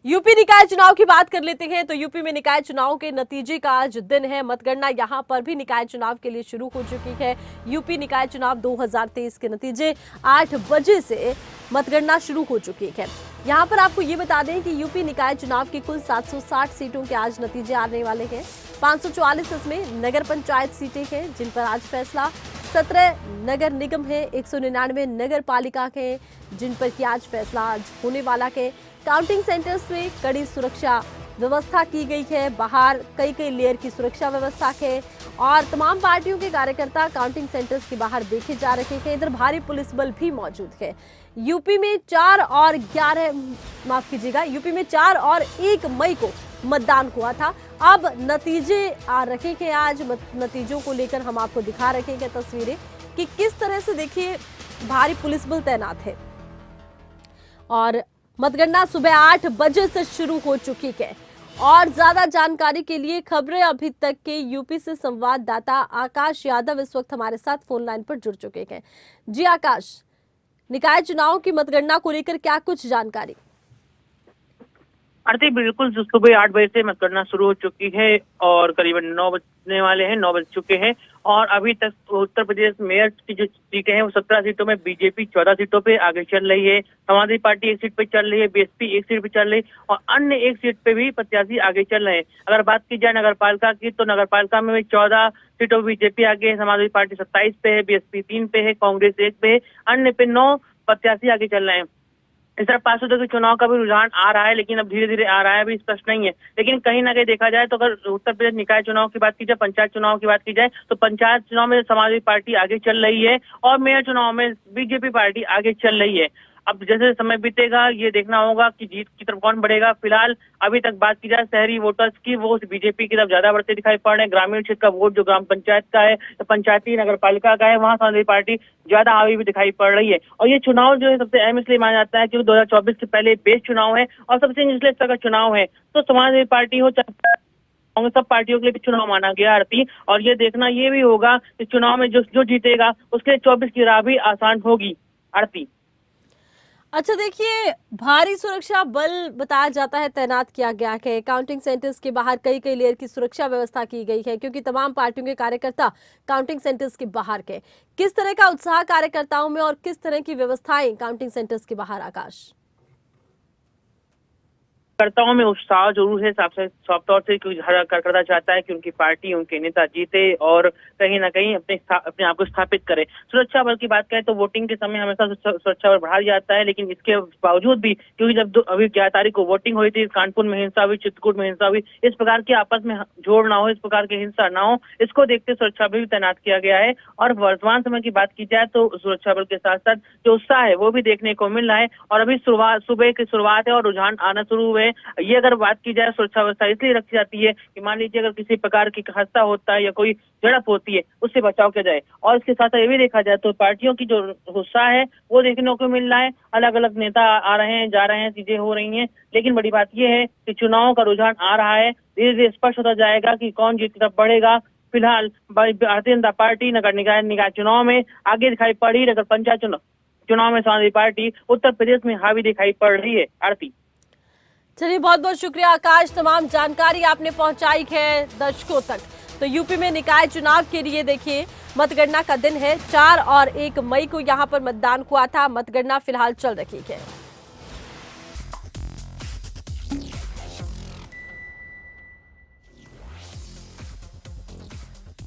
UP निकाय चुनाव की बात कर लेते हैं। तो यूपी में निकाय चुनाव के नतीजे का आज दिन है। मतगणना यहां पर भी निकाय चुनाव के लिए शुरू हो चुकी है। यूपी निकाय चुनाव 2023 के नतीजे 8 बजे से मतगणना शुरू हो चुकी है। यहां पर आपको ये बता दें कि यूपी निकाय चुनाव की कुल 760 सीटों के आज नतीजे आने वाले हैं। 544 इसमें नगर पंचायत सीटें हैं जिन पर आज फैसला। 17 नगर निगम है, 199 नगर पालिका के जिन पर की आज फैसला आज होने वाला है। काउंटिंग सेंटर्स में कड़ी सुरक्षा व्यवस्था की गई है। बाहर कई लेयर की सुरक्षा व्यवस्था है और तमाम पार्टियों के कार्यकर्ता काउंटिंग सेंटर्स के बाहर देखे जा रहे हैं। इधर भारी पुलिस बल भी मौजूद है। यूपी में 4 और 1 मई को मतदान हुआ था। अब नतीजे आ रखे हैं। आज नतीजों को लेकर हम आपको दिखा रहे हैं तस्वीरें कि किस तरह से देखिए भारी पुलिस बल तैनात है और मतगणना सुबह 8 बजे से शुरू हो चुकी है। और ज्यादा जानकारी के लिए खबरें अभी तक के यूपी से संवाददाता आकाश यादव इस वक्त हमारे साथ फोन लाइन पर जुड़ चुके हैं। जी आकाश, निकाय चुनाव की मतगणना को लेकर क्या कुछ जानकारी? आरती, बिल्कुल सुबह 8 बजे से मतगणना शुरू हो चुकी है और करीबन 9 बजने वाले हैं, 9 बज चुके हैं। और अभी तक उत्तर प्रदेश मेयर की जो सीटें हैं वो 17 सीटों में बीजेपी 14 सीटों पे आगे चल रही है। समाजवादी पार्टी 1 सीट पे चल रही है, बीएसपी 1 सीट पे चल रही है और अन्य 1 सीट पे भी प्रत्याशी आगे चल रहे हैं। अगर बात की जाए नगर पालिका की तो नगर पालिका में 14 सीटों पर बीजेपी आगे है, समाजवादी पार्टी 27 पे है, बीएसपी 3 पे है, कांग्रेस 1 पे है, अन्य पे 9 प्रत्याशी आगे चल रहे हैं। इस तरह पार्षदों के चुनाव का भी रुझान आ रहा है, लेकिन अब धीरे धीरे आ रहा है, अभी स्पष्ट नहीं है। लेकिन कहीं ना कहीं देखा जाए तो अगर उत्तर प्रदेश निकाय चुनाव की बात की जाए, पंचायत चुनाव की बात की जाए तो पंचायत चुनाव में समाजवादी पार्टी आगे चल रही है और मेयर चुनाव में बीजेपी पार्टी आगे चल रही है। अब जैसे समय बीतेगा ये देखना होगा कि जीत की तरफ कौन बढ़ेगा। फिलहाल अभी तक बात की जाए शहरी वोटर्स की, वो बीजेपी की तरफ ज्यादा बढ़ते दिखाई पड़ रहे हैं। ग्रामीण क्षेत्र का वोट जो ग्राम पंचायत का है, पंचायती नगर पालिका का है, वहां समाजवादी पार्टी ज्यादा हावी भी दिखाई पड़ रही है। और ये चुनाव जो है सबसे अहम इसलिए माना जाता है क्योंकि 2024 से पहले बेस चुनाव है और सबसे निचले स्तर का चुनाव है। तो समाजवादी पार्टी हो कांग्रेस, सब पार्टियों के लिए चुनाव माना गया आरती। और ये देखना ये भी होगा कि चुनाव में जो जीतेगा उसके 24 की राह भी आसान होगी आरती। अच्छा, देखिए भारी सुरक्षा बल बताया जाता है तैनात किया गया है। काउंटिंग सेंटर्स के बाहर कई लेयर की सुरक्षा व्यवस्था की गई है क्योंकि तमाम पार्टियों के कार्यकर्ता काउंटिंग सेंटर्स के बाहर के। किस तरह का उत्साह कार्यकर्ताओं में और किस तरह की व्यवस्थाएं काउंटिंग सेंटर्स के बाहर आकाश? कार्यकर्ताओं में उत्साह जरूर है, साफ तौर से क्योंकि हर कार्यकर्ता चाहता है कि उनकी पार्टी, उनके नेता जीते और कहीं ना कहीं अपने आप को स्थापित करे। सुरक्षा बल की बात करें तो वोटिंग के समय हमेशा सुरक्षा बल बढ़ा जाता है, लेकिन इसके बावजूद भी क्योंकि जब अभी 11 तारीख को वोटिंग हुई थी, कानपुर में हिंसा हुई, चित्रकूट में हिंसा हुई, इस प्रकार की आपस में जोड़ ना हो, इस प्रकार की हिंसा ना हो, इसको देखते सुरक्षा बल भी तैनात किया गया है। और वर्तमान समय की बात की जाए तो सुरक्षा बल के साथ साथ जो उत्साह है वो भी देखने को मिल रहा है और अभी सुबह की शुरुआत है और रुझान आना शुरू हुए। ये अगर बात की जाए सुरक्षा व्यवस्था इसलिए रखी जाती है कि मान लीजिए अगर किसी प्रकार की हादसा होता है या कोई झड़प होती है उससे बचाव किया जाए। और इसके साथ ये भी देखा जाए तो पार्टियों की जो उत्साह है वो देखने को मिल रहा है। अलग अलग नेता आ रहे हैं, जा रहे हैं, चीजें हो रही हैं, लेकिन बड़ी बात यह है कि चुनाव का रुझान आ रहा है। धीरे धीरे स्पष्ट होता जाएगा कि कौन जीत की तरफ बढ़ेगा। फिलहाल भारतीय जनता पार्टी नगर निकाय चुनाव में आगे दिखाई पड़ी, नगर पंचायत चुनाव में समाजवादी पार्टी उत्तर प्रदेश में हावी दिखाई पड़ रही है आरती। चलिए, बहुत बहुत शुक्रिया आकाश, तमाम जानकारी आपने पहुंचाई है दर्शकों तक। तो यूपी में निकाय चुनाव के लिए देखिए मतगणना का दिन है। 4 और 1 मई को यहां पर मतदान हुआ था। मतगणना फिलहाल चल रही है।